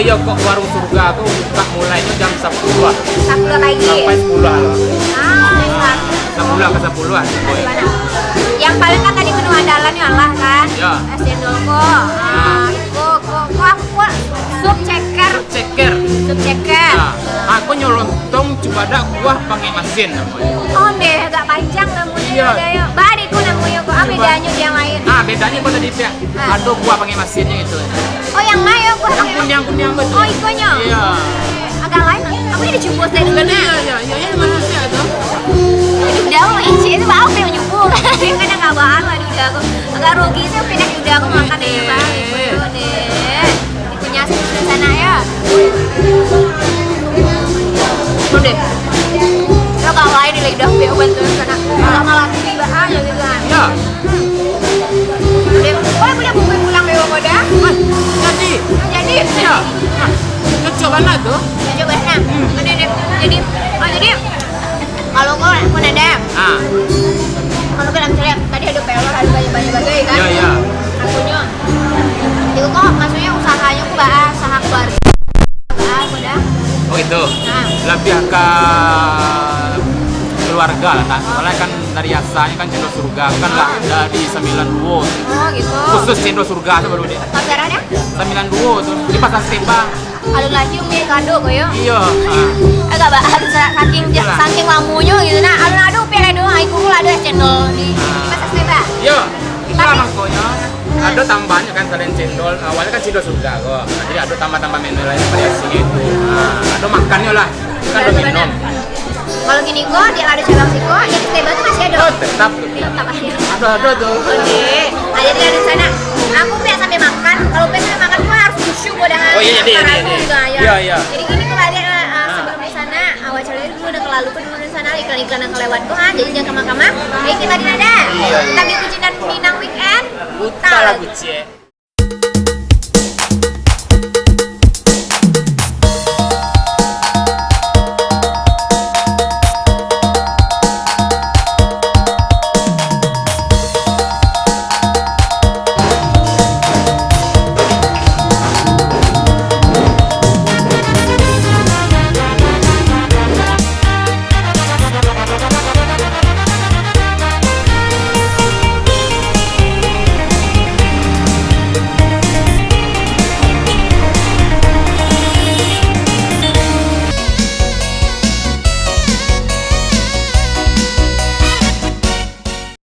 iya kok warung surga tuh buka mulainya jam 10 10 pagi. sampai 10 lah. Ah, 10 ke 10-an. gimana? Yang paling kan tadi menu andalan ya lah kan? Ya. Es cendol kok. Kok aku sup ceker. Ceker. Sup ceker. Nah, aku nyolontong coba ada kuah pakai mesin namanya. Oh deh, agak panjang namanya. Iya. Ya. Badiku namanya kok. Ah, bedanya dia yang lain. Bedanya kok tadi ya. Ada kuah pakai mesinnya itu. Oh yang lain aku Yang kunyang betul. Oh ikonya. Iya. Agak lain. Aku ini dijubus dari dulu. Iya, manusia tuh. Udah aku isi itu bau kayak menyubur. Kan nggak bahan lah udah aku. Agak rugi sih pindah udah aku makan aja bang. Betul deh. Ikunya sih di sana ya. Tuh deh. Lo gak lain di lidah gue bantu karena nggak malah tiba aja gitu kan. Ya. Udah, udah bumbu pulang deh udah. Jadi. Jadi. Ya. Nah, coba lah tuh. Ya coba nah. Jadi kalau kau nada. Kalau kan misalnya tadi ada pelor, ada banyak bagai kan? Iya. Akunya. Itu kok maksudnya usahanya aku bahas usaha keluarga. Udah. Oh itu. Nah. Lebih ke keluarga lah kan. Soalnya kan dari asalnya kan cendol surga kan lah dari 9 duo. Oh gitu. Khusus cendol surga tuh baru dia. Pasarannya? 9 duo tuh di pasar Sembang. Alun lagi umi kado koyo. Iya. Agak bahas saking lamunya gitu nah. Alun adu umi kado, aku pula ada cendol di pasar Sembang. Iya. Itulah makanya. Ada tambahannya kan selain cendol. Awalnya kan cendol surga kok. Nah, jadi ada tambah menu lain variasi gitu. Ada makannya lah. Kan ada minum. Kalau gini kok dia ada cabang sih kok, yang tebel tuh masih ada. Oh, tetap tuh. Tetap ada. Ada tuh. Oke, nah jadi ada di sana. Aku pengen sambil makan. Kalau pengen sambil makan, gua harus khusyuk udah. Oh iya, iya. Iya. Jadi gini kalau ada sebelum di sana, awal cerita dulu udah kelalu dulu di sana iklan-iklan yang kelewat gua. Jadi jangan kemana-kemana. Baik kita di ada. Iya. Kita di kucinan Minang weekend. Buta lah bucie.